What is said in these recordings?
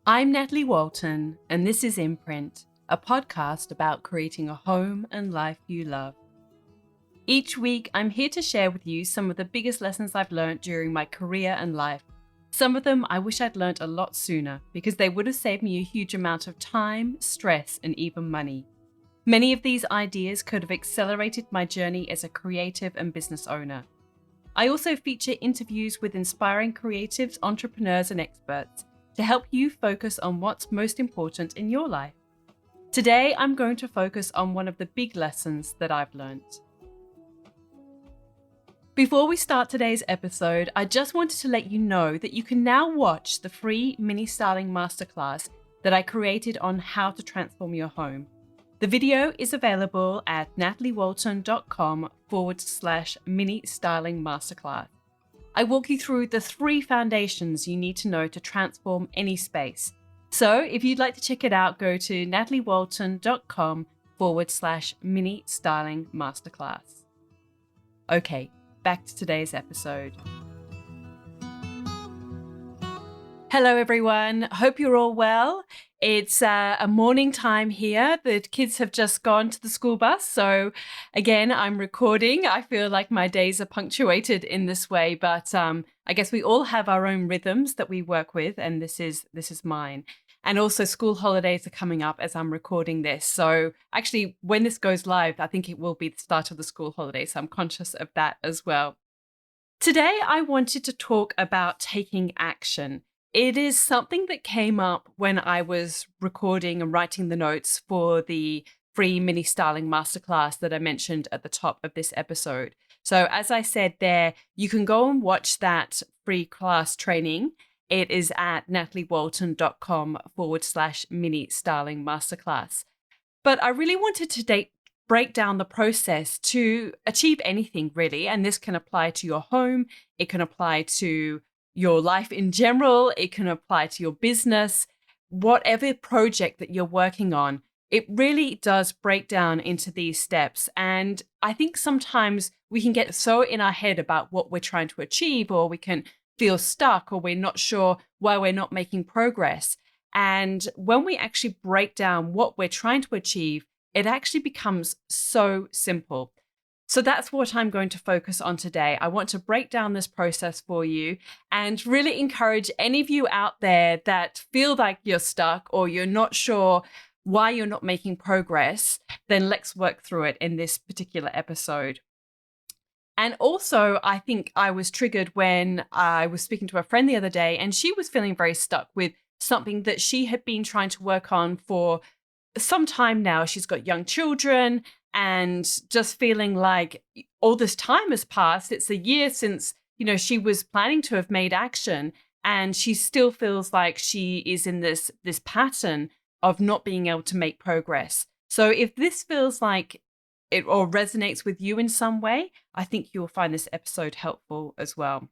I'm Natalie Walton, and this is Imprint, a podcast about creating a home and life you love. Each week, I'm here to share with you some of the biggest lessons I've learned during my career and life. Some of them I wish I'd learned a lot sooner because they would have saved me a huge amount of time, stress, and even money. Many of these ideas could have accelerated my journey as a creative and business owner. I also feature interviews with inspiring creatives, entrepreneurs, and experts to help you focus on what's most important in your life. Today, I'm going to focus on one of the big lessons that I've learned. Before we start today's episode, I just wanted to let you know that you can now watch the free mini styling masterclass that I created on how to transform your home. The video is available at nataliewalton.com/mini styling masterclass. I walk you through the 3 foundations you need to know to transform any space. So if you'd like to check it out, go to nataliewalton.com/mini styling masterclass. Okay, back to today's episode. Hello, everyone. Hope you're all well. It's a morning time here. The kids have just gone to the school bus. So again, I'm recording. I feel like my days are punctuated in this way, but I guess we all have our own rhythms that we work with, and this is mine. And also school holidays are coming up as I'm recording this. So actually, when this goes live, I think it will be the start of the school holidays. So I'm conscious of that as well. Today, I wanted to talk about taking action. It is something that came up when I was recording and writing the notes for the free mini styling masterclass that I mentioned at the top of this episode. So as I said there, you can go and watch that free class training. It is at nataliewalton.com/mini styling masterclass. But I really wanted to break down the process to achieve anything really. And this can apply to your home. It can apply to your life in general. It can apply to your business, whatever project that you're working on. It really does break down into these steps. And I think sometimes we can get so in our head about what we're trying to achieve, or we can feel stuck, or we're not sure why we're not making progress. And when we actually break down what we're trying to achieve, it actually becomes so simple. So that's what I'm going to focus on today. I want to break down this process for you and really encourage any of you out there that feel like you're stuck or you're not sure why you're not making progress, then let's work through it in this particular episode. And also, I think I was triggered when I was speaking to a friend the other day, and she was feeling very stuck with something that she had been trying to work on for some time now. She's got young children and just feeling like all this time has passed. It's a year since, she was planning to have made action, and she still feels like she is in this pattern of not being able to make progress. So if this feels like it or resonates with you in some way, I think you'll find this episode helpful as well.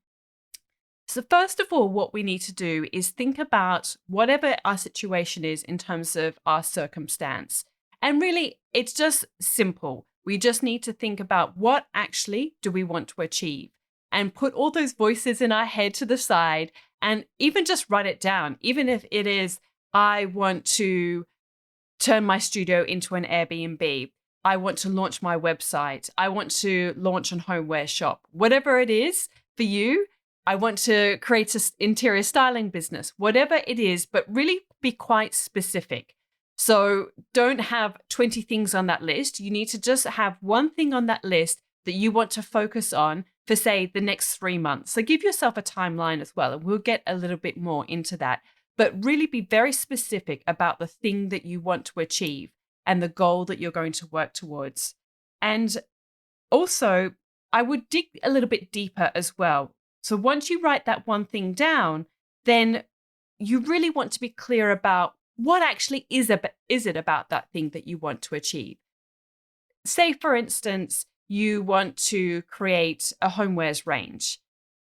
So first of all, what we need to do is think about whatever our situation is in terms of our circumstance. And really, it's just simple. We just need to think about what actually do we want to achieve, and put all those voices in our head to the side and even just write it down. Even if it is, I want to turn my studio into an Airbnb. I want to launch my website. I want to launch an homeware shop. Whatever it is for you, I want to create an interior styling business, whatever it is, but really be quite specific. So don't have 20 things on that list. You need to just have one thing on that list that you want to focus on for, say, the next 3 months. So give yourself a timeline as well, and we'll get a little bit more into that. But really be very specific about the thing that you want to achieve and the goal that you're going to work towards. And also, I would dig a little bit deeper as well. So once you write that one thing down, then you really want to be clear about what actually is it about that thing that you want to achieve. Say, for instance, you want to create a homewares range.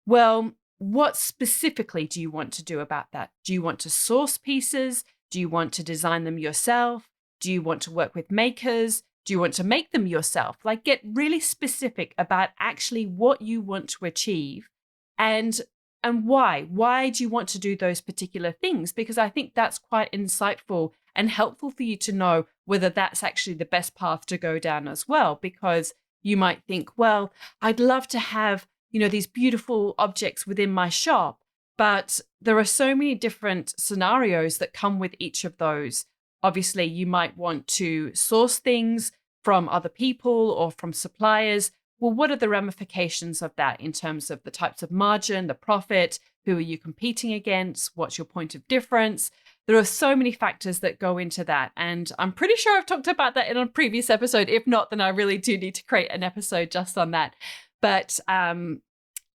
Well, what specifically do you want to do about that? Do you want to source pieces? Do you want to design them yourself? Do you want to work with makers? Do you want to make them yourself? Like, get really specific about actually what you want to achieve. And and why? Why do you want to do those particular things? Because I think that's quite insightful and helpful for you to know whether that's actually the best path to go down as well. Because you might think, well, I'd love to have, these beautiful objects within my shop, but there are so many different scenarios that come with each of those. Obviously, you might want to source things from other people or from suppliers. Well, what are the ramifications of that in terms of the types of margin, the profit? Who are you competing against? What's your point of difference? There are so many factors that go into that. And I'm pretty sure I've talked about that in a previous episode. If not, then I really do need to create an episode just on that. But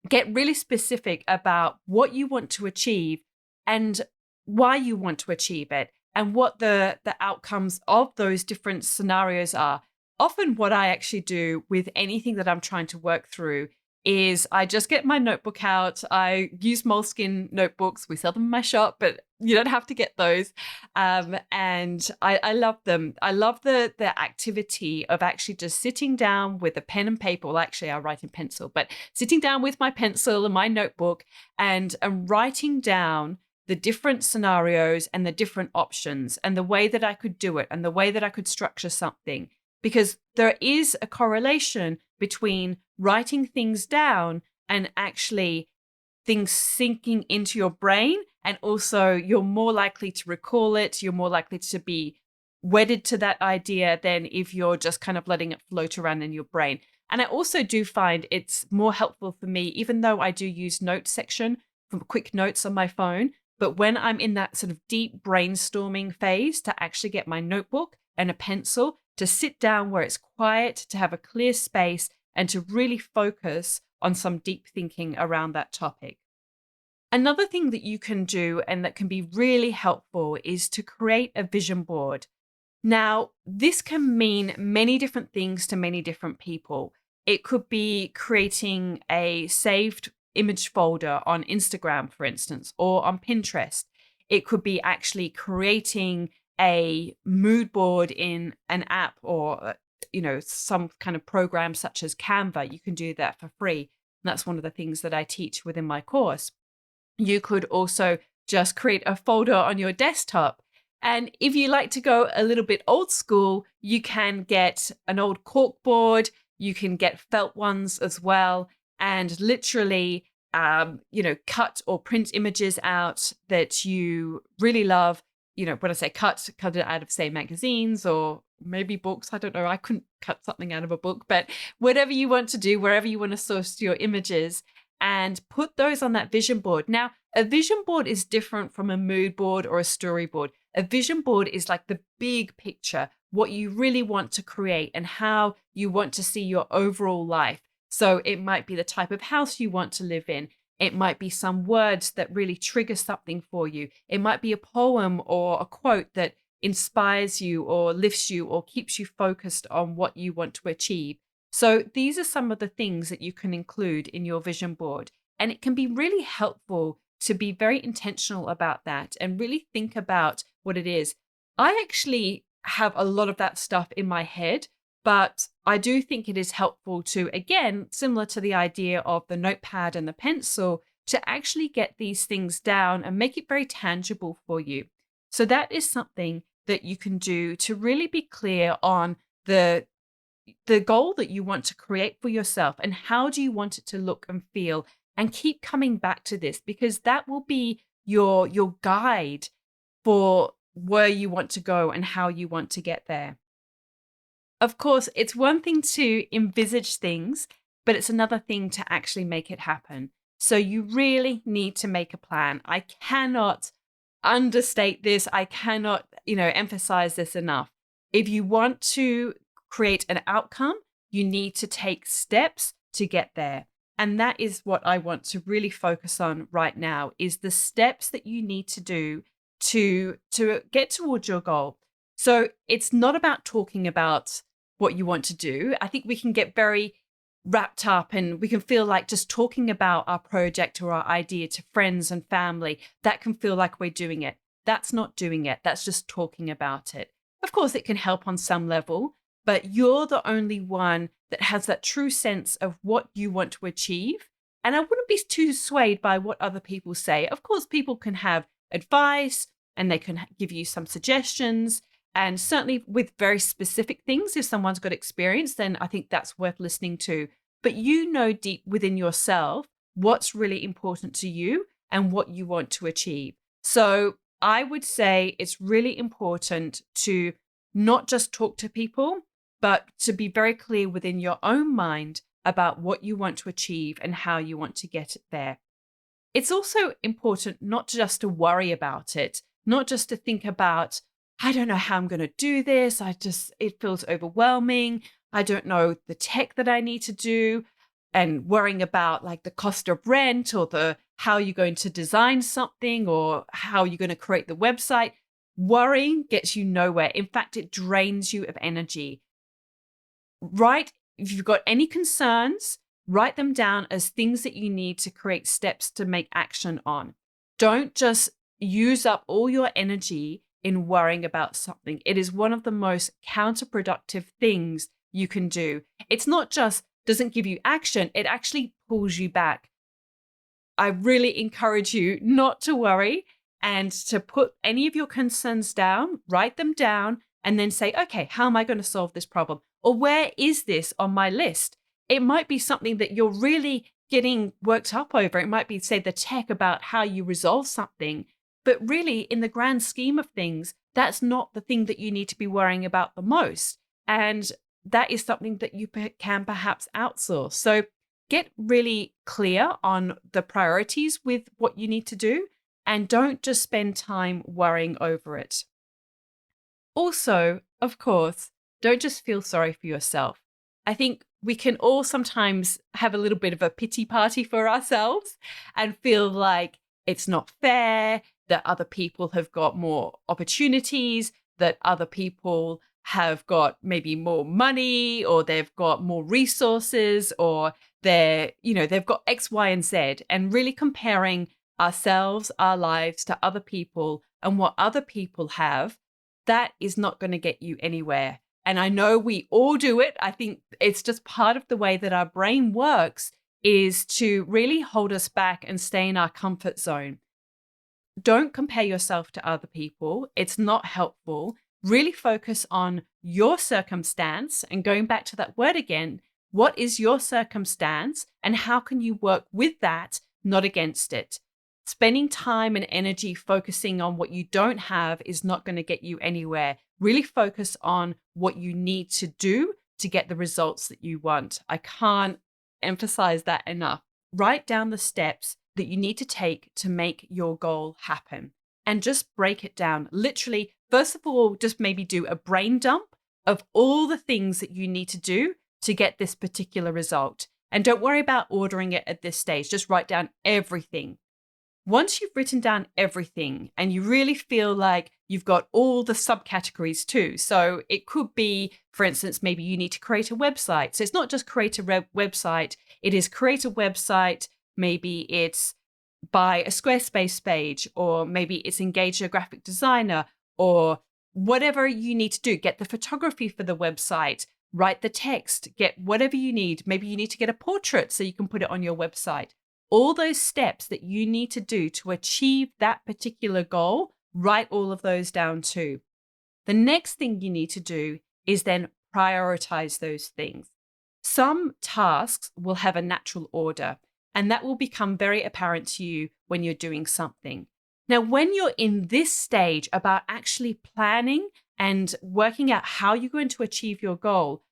get really specific about what you want to achieve and why you want to achieve it and what the outcomes of those different scenarios are. Often what I actually do with anything that I'm trying to work through is I just get my notebook out. I use Moleskine notebooks. We sell them in my shop, but you don't have to get those. And I love them. I love the activity of actually just sitting down with a pen and paper. Well, actually, I write in pencil, but sitting down with my pencil and my notebook and writing down the different scenarios and the different options and the way that I could do it and the way that I could structure something. Because there is a correlation between writing things down and actually things sinking into your brain. And also you're more likely to recall it. You're more likely to be wedded to that idea than if you're just kind of letting it float around in your brain. And I also do find it's more helpful for me, even though I do use notes section for quick notes on my phone. But when I'm in that sort of deep brainstorming phase, to actually get my notebook and a pencil, to sit down where it's quiet, to have a clear space, and to really focus on some deep thinking around that topic. Another thing that you can do and that can be really helpful is to create a vision board. Now, this can mean many different things to many different people. It could be creating a saved image folder on Instagram, for instance, or on Pinterest. It could be actually creating a mood board in an app or some kind of program such as Canva. You can do that for free. And that's one of the things that I teach within my course. You could also just create a folder on your desktop. And if you like to go a little bit old school, you can get an old cork board. You can get felt ones as well, and literally cut or print images out that you really love. When I say cut it out of, say, magazines or maybe books. I don't know. I couldn't cut something out of a book, but whatever you want to do, wherever you want to source your images, and put those on that vision board. Now, a vision board is different from a mood board or a storyboard. A vision board is like the big picture, what you really want to create and how you want to see your overall life. So it might be the type of house you want to live in. It might be some words that really trigger something for you. It might be a poem or a quote that inspires you or lifts you or keeps you focused on what you want to achieve. So these are some of the things that you can include in your vision board. And it can be really helpful to be very intentional about that and really think about what it is. I actually have a lot of that stuff in my head, but I do think it is helpful to, again, similar to the idea of the notepad and the pencil, to actually get these things down and make it very tangible for you. So that is something that you can do to really be clear on the goal that you want to create for yourself and how do you want it to look and feel, and keep coming back to this because that will be your guide for where you want to go and how you want to get there. Of course, it's one thing to envisage things, but it's another thing to actually make it happen. So you really need to make a plan. I cannot understate this. I cannot, emphasize this enough. If you want to create an outcome, you need to take steps to get there. And that is what I want to really focus on right now, is the steps that you need to do to get towards your goal. So it's not about talking about what you want to do. I think we can get very wrapped up and we can feel like just talking about our project or our idea to friends and family, that can feel like we're doing it. That's not doing it. That's just talking about it. Of course, it can help on some level, but you're the only one that has that true sense of what you want to achieve And I wouldn't be too swayed by what other people say. Of course, people can have advice and they can give you some suggestions. And certainly with very specific things, if someone's got experience, then I think that's worth listening to. But you know deep within yourself what's really important to you and what you want to achieve. So I would say it's really important to not just talk to people, but to be very clear within your own mind about what you want to achieve and how you want to get it there. It's also important not just to worry about it, not just to think about, I don't know how I'm going to do this. It feels overwhelming. I don't know the tech that I need to do, and worrying about like the cost of rent or how you're going to design something or how you're going to create the website. Worrying gets you nowhere. In fact, it drains you of energy. Right? If you've got any concerns, write them down as things that you need to create steps to make action on. Don't just use up all your energy in worrying about something. It is one of the most counterproductive things you can do. It's not just doesn't give you action, it actually pulls you back. I really encourage you not to worry and to put any of your concerns down, write them down, and then say, okay, how am I going to solve this problem? Or where is this on my list? It might be something that you're really getting worked up over. It might be, say, the tech about how you resolve something. But really, in the grand scheme of things, that's not the thing that you need to be worrying about the most. And that is something that you can perhaps outsource. So get really clear on the priorities with what you need to do, and don't just spend time worrying over it. Also, of course, don't just feel sorry for yourself. I think we can all sometimes have a little bit of a pity party for ourselves and feel like it's not fair, that other people have got more opportunities, that other people have got maybe more money, or they've got more resources, or they've got X, Y, and Z, and really comparing ourselves, our lives to other people and what other people have, that is not going to get you anywhere. And I know we all do it. I think it's just part of the way that our brain works, is to really hold us back and stay in our comfort zone. Don't compare yourself to other people. It's not helpful. Really focus on your circumstance, and going back to that word again, what is your circumstance and how can you work with that, not against it? Spending time and energy focusing on what you don't have is not going to get you anywhere. Really focus on what you need to do to get the results that you want. I can't emphasize that enough. Write down the steps that you need to take to make your goal happen, and just break it down. Literally, first of all, just maybe do a brain dump of all the things that you need to do to get this particular result. And don't worry about ordering it at this stage. Just write down everything. Once you've written down everything and you really feel like you've got all the subcategories too. So it could be, for instance, maybe you need to create a website. So it's not just create a website. It is create a website. Maybe it's buy a Squarespace page, or maybe it's engage a graphic designer, or whatever you need to do. Get the photography for the website, write the text, get whatever you need. Maybe you need to get a portrait so you can put it on your website. All those steps that you need to do to achieve that particular goal, write all of those down too. The next thing you need to do is then prioritize those things. Some tasks will have a natural order, and that will become very apparent to you when you're doing something. Now, when you're in this stage about actually planning and working out how you're going to achieve your goal,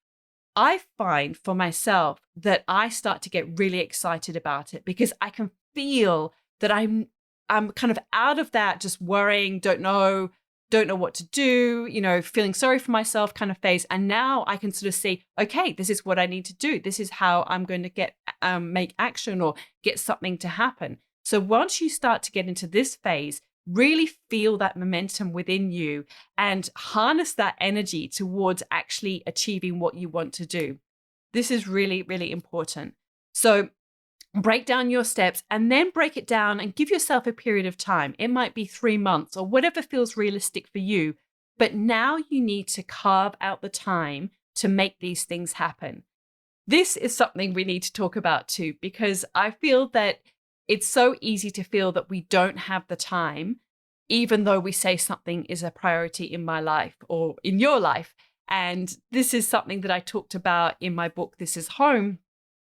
I find for myself that I start to get really excited about it, because I can feel that I'm kind of out of that just worrying, don't know what to do, feeling sorry for myself kind of phase. And now I can sort of see, okay, this is what I need to do. This is how I'm going to make action or get something to happen. So once you start to get into this phase, really feel that momentum within you and harness that energy towards actually achieving what you want to do. This is really, really important. So break down your steps and then break it down and give yourself a period of time. It might be 3 months or whatever feels realistic for you. But now you need to carve out the time to make these things happen. This is something we need to talk about too, because I feel that it's so easy to feel that we don't have the time, even though we say something is a priority in my life or in your life. And this is something that I talked about in my book, This Is Home,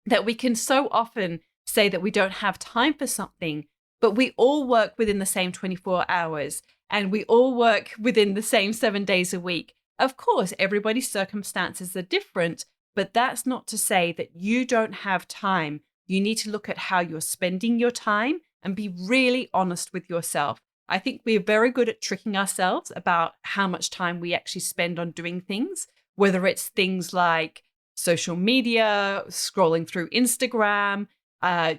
that we can so often say that we don't have time for something, but we all work within the same 24 hours and we all work within the same 7 days a week. Of course, everybody's circumstances are different, but that's not to say that you don't have time. You need to look at how you're spending your time and be really honest with yourself. I think we're very good at tricking ourselves about how much time we actually spend on doing things, whether it's things like social media, scrolling through Instagram,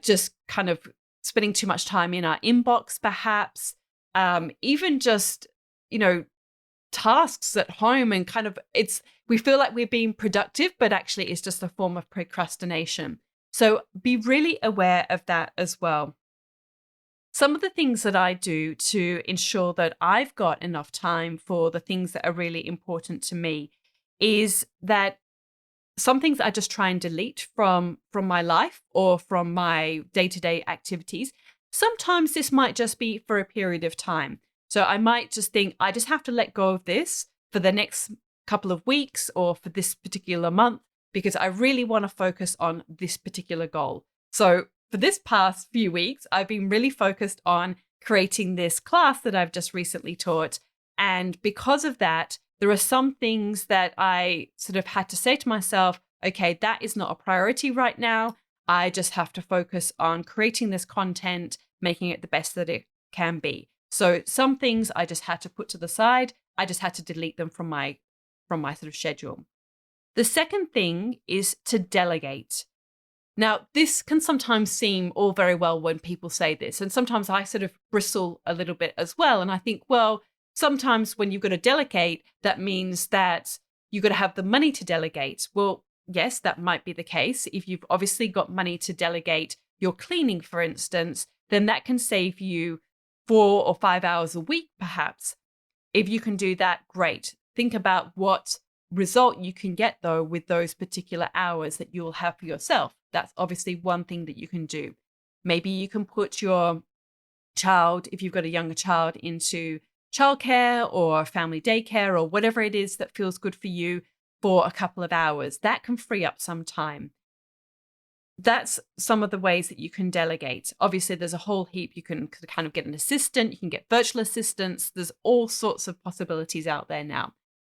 just kind of spending too much time in our inbox, perhaps, even just, tasks at home, and kind of we feel like we're being productive, but actually it's just a form of procrastination. So be really aware of that as well. Some of the things that I do to ensure that I've got enough time for the things that are really important to me is that some things I just try and delete from my life or from my day-to-day activities. Sometimes this might just be for a period of time. So I might just think I just have to let go of this for the next couple of weeks or for this particular month because I really want to focus on this particular goal. So for this past few weeks, I've been really focused on creating this class that I've just recently taught. And because of that, there are some things that I sort of had to say to myself, okay, that is not a priority right now. I just have to focus on creating this content, making it the best that it can be. So some things I just had to put to the side. I just had to delete them from my sort of schedule. The second thing is to delegate. Now, this can sometimes seem all very well when people say this, and sometimes I sort of bristle a little bit as well. And I think, well, sometimes when you've got to delegate, that means that you've got to have the money to delegate. Well, yes, that might be the case. If you've obviously got money to delegate your cleaning, for instance, then that can save you 4 or 5 hours a week, perhaps. If you can do that, great. Think about what result you can get, though, with those particular hours that you'll have for yourself. That's obviously one thing that you can do. Maybe you can put your child, if you've got a younger child, into childcare or family daycare or whatever it is that feels good for you for a couple of hours. That can free up some time. That's some of the ways that you can delegate. Obviously, there's a whole heap. You can kind of get an assistant, you can get virtual assistants. There's all sorts of possibilities out there now.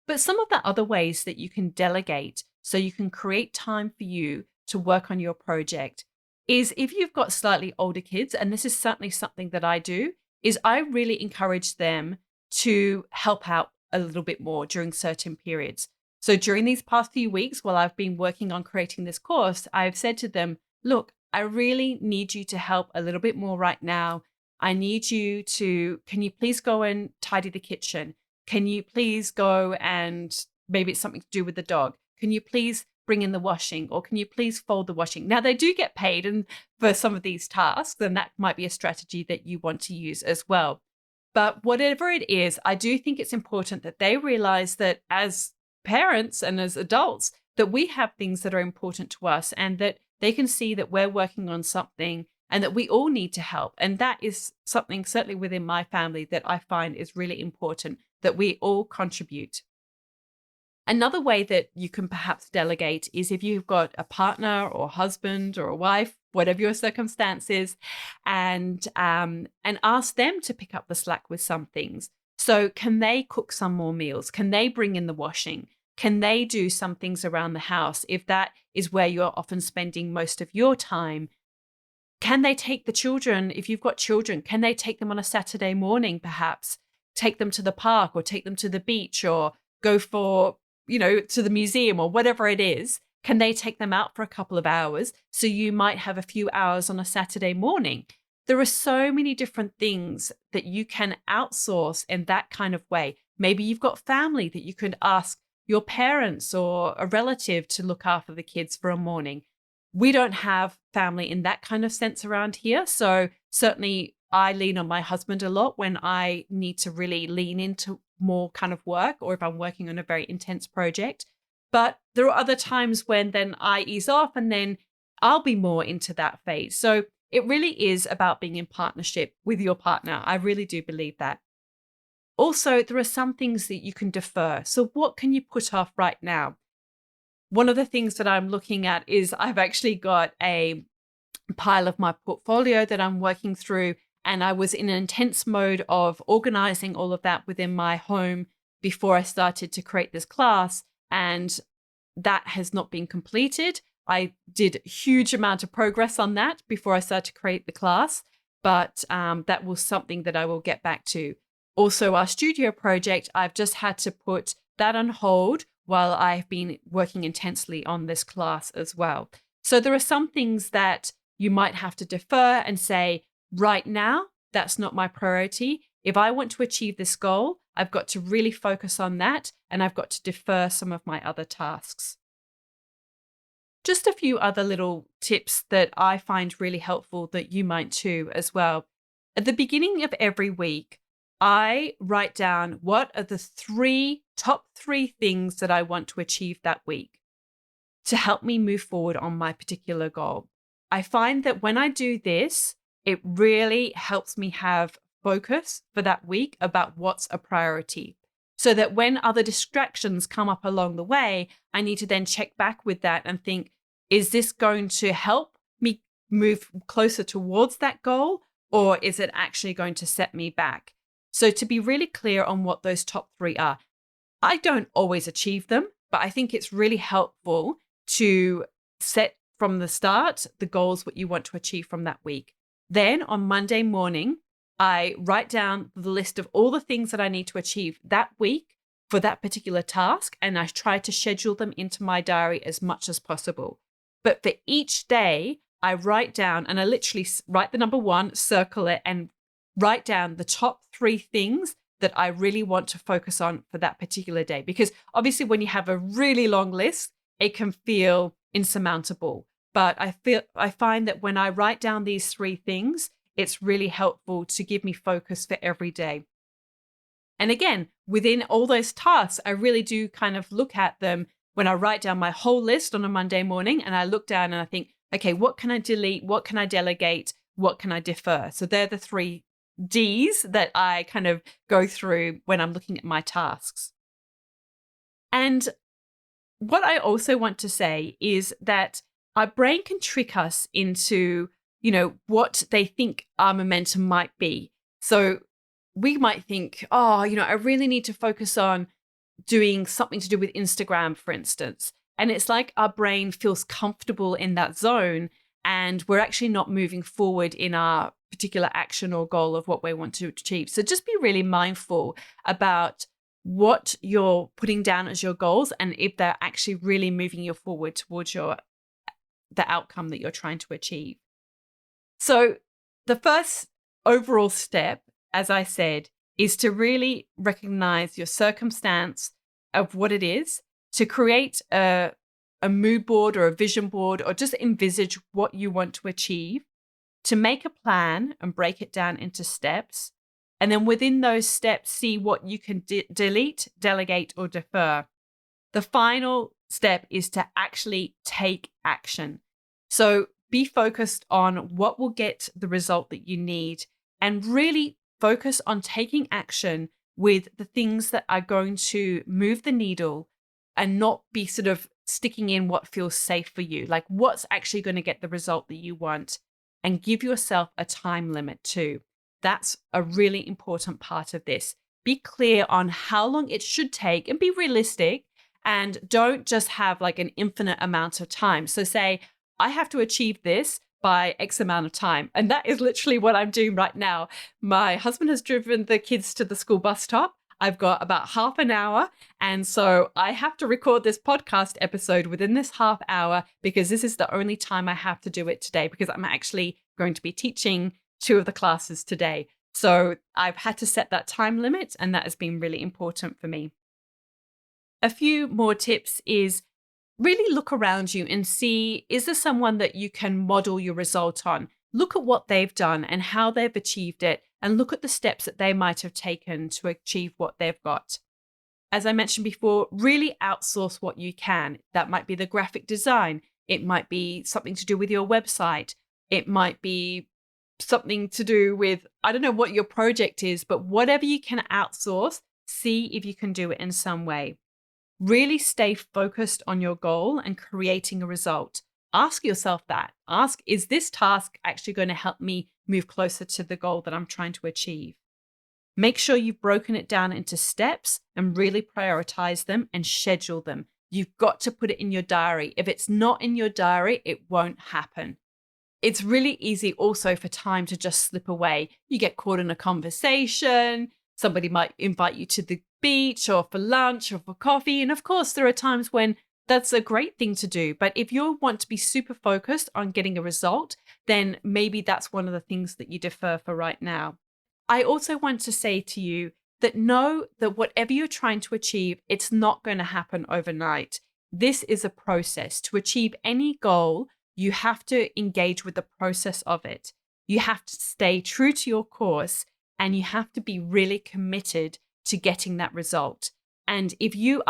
But some of the other ways that you can delegate so you can create time for you to work on your project is if you've got slightly older kids, and this is certainly something that I do, is I really encourage them to help out a little bit more during certain periods. So during these past few weeks, while I've been working on creating this course, I've said to them, look, I really need you to help a little bit more right now. I need you to, can you please go and tidy the kitchen? Can you please go and maybe it's something to do with the dog? Can you please bring in the washing, or can you please fold the washing? Now, they do get paid and for some of these tasks, and that might be a strategy that you want to use as well. But whatever it is, I do think it's important that they realize that as parents and as adults, that we have things that are important to us and that they can see that we're working on something and that we all need to help. And that is something certainly within my family that I find is really important, that we all contribute. Another way that you can perhaps delegate is if you've got a partner or husband or a wife, whatever your circumstances, and ask them to pick up the slack with some things. So can they cook some more meals? Can they bring in the washing? Can they do some things around the house? If that is where you're often spending most of your time, can they take the children? If you've got children, can they take them on a Saturday morning, perhaps? Take them to the park or take them to the beach or go for, to the museum or whatever it is. Can they take them out for a couple of hours? So you might have a few hours on a Saturday morning. There are so many different things that you can outsource in that kind of way. Maybe you've got family that you could ask your parents or a relative to look after the kids for a morning. We don't have family in that kind of sense around here. So certainly I lean on my husband a lot when I need to really lean into more kind of work or if I'm working on a very intense project. But there are other times when then I ease off and then I'll be more into that phase. So it really is about being in partnership with your partner. I really do believe that. Also, there are some things that you can defer. So what can you put off right now? One of the things that I'm looking at is I've actually got a pile of my portfolio that I'm working through, and I was in an intense mode of organizing all of that within my home before I started to create this class, and that has not been completed. I did a huge amount of progress on that before I started to create the class, but that was something that I will get back to. Also, our studio project, I've just had to put that on hold while I've been working intensely on this class as well. So there are some things that you might have to defer and say, right now, that's not my priority. If I want to achieve this goal, I've got to really focus on that, and I've got to defer some of my other tasks. Just a few other little tips that I find really helpful that you might too as well. At the beginning of every week, I write down what are the top three things that I want to achieve that week to help me move forward on my particular goal. I find that when I do this, it really helps me have focus for that week about what's a priority. So that when other distractions come up along the way, I need to then check back with that and think, is this going to help me move closer towards that goal, or is it actually going to set me back? So to be really clear on what those top three are. I don't always achieve them, but I think it's really helpful to set from the start the goals what you want to achieve from that week. Then on Monday morning, I write down the list of all the things that I need to achieve that week for that particular task, and I try to schedule them into my diary as much as possible. But for each day, I write down, and I literally write the number one, circle it, and write down the top three things that I really want to focus on for that particular day. Because obviously when you have a really long list, it can feel insurmountable. But I find that when I write down these three things, it's really helpful to give me focus for every day. And again, within all those tasks, I really do kind of look at them when I write down my whole list on a Monday morning, and I look down and I think, okay, what can I delete? What can I delegate? What can I defer? So they're the three D's that I kind of go through when I'm looking at my tasks. And what I also want to say is that our brain can trick us into, what they think our momentum might be. So we might think, oh, I really need to focus on doing something to do with Instagram, for instance. And it's like our brain feels comfortable in that zone, and we're actually not moving forward in our particular action or goal of what we want to achieve. So just be really mindful about what you're putting down as your goals and if they're actually really moving you forward towards the outcome that you're trying to achieve. So the first overall step, as I said, is to really recognize your circumstance of what it is, to create a mood board or a vision board, or just envisage what you want to achieve, to make a plan and break it down into steps. And then within those steps, see what you can delete, delegate, or defer. The final step is to actually take action. So be focused on what will get the result that you need, and really focus on taking action with the things that are going to move the needle, and not be sort of sticking in what feels safe for you, like what's actually going to get the result that you want, and give yourself a time limit too. That's a really important part of this. Be clear on how long it should take and be realistic, and don't just have like an infinite amount of time. So say, I have to achieve this by X amount of time. And that is literally what I'm doing right now. My husband has driven the kids to the school bus stop. I've got about half an hour. And so I have to record this podcast episode within this half hour, because this is the only time I have to do it today, because I'm actually going to be teaching 2 of the classes today. So I've had to set that time limit, and that has been really important for me. A few more tips is really look around you and see, is there someone that you can model your result on? Look at what they've done and how they've achieved it, and look at the steps that they might have taken to achieve what they've got. as I mentioned before, really outsource what you can. That might be the graphic design. It might be something to do with your website. It might be something to do with, I don't know what your project is, but whatever you can outsource, see if you can do it in some way. Really stay focused on your goal and creating a result. Ask yourself that. Ask, is this task actually going to help me move closer to the goal that I'm trying to achieve? Make sure you've broken it down into steps and really prioritize them and schedule them. You've got to put it in your diary. If it's not in your diary, it won't happen. It's really easy also for time to just slip away. You get caught in a conversation. Somebody might invite you to the beach or for lunch or for coffee. And of course, there are times when that's a great thing to do. But if you want to be super focused on getting a result, then maybe that's one of the things that you defer for right now. I also want to say to you that know that whatever you're trying to achieve, it's not going to happen overnight. This is a process. To achieve any goal, you have to engage with the process of it. You have to stay true to your course and you have to be really committed to getting that result. And if you're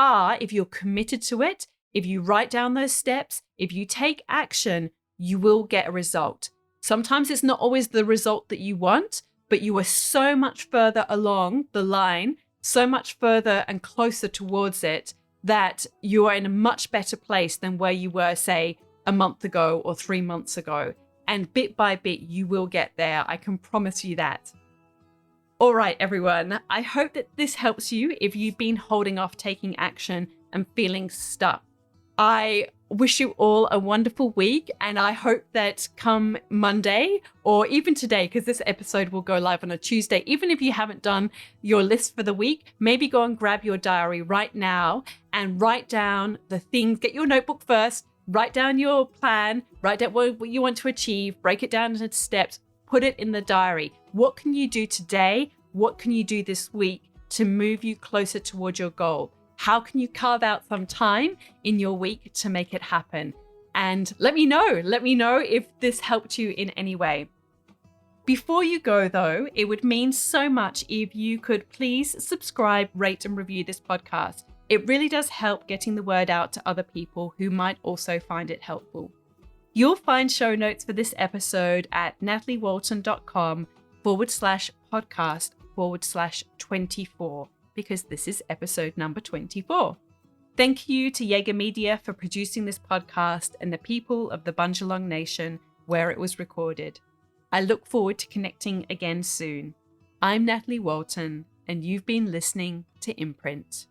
committed to it, if you write down those steps, if you take action, you will get a result. Sometimes it's not always the result that you want, but you are so much further along the line, so much further and closer towards it, that you are in a much better place than where you were, say, a month ago or 3 months ago. And bit by bit, you will get there. I can promise you that. All right, everyone. I hope that this helps you if you've been holding off taking action and feeling stuck. I wish you all a wonderful week, and I hope that come Monday or even today, because this episode will go live on a Tuesday, even if you haven't done your list for the week, maybe go and grab your diary right now and write down the things. Get your notebook first, write down your plan, write down what you want to achieve, break it down into steps, put it in the diary. What can you do today? What can you do this week to move you closer towards your goal? How can you carve out some time in your week to make it happen? And let me know if this helped you in any way. Before you go though, it would mean so much if you could please subscribe, rate and review this podcast. It really does help getting the word out to other people who might also find it helpful. You'll find show notes for this episode at nataliewalton.com/podcast/24. because this is episode number 24. Thank you to Jaeger Media for producing this podcast and the people of the Bundjalung Nation where it was recorded. I look forward to connecting again soon. I'm Natalie Walton, and you've been listening to Imprint.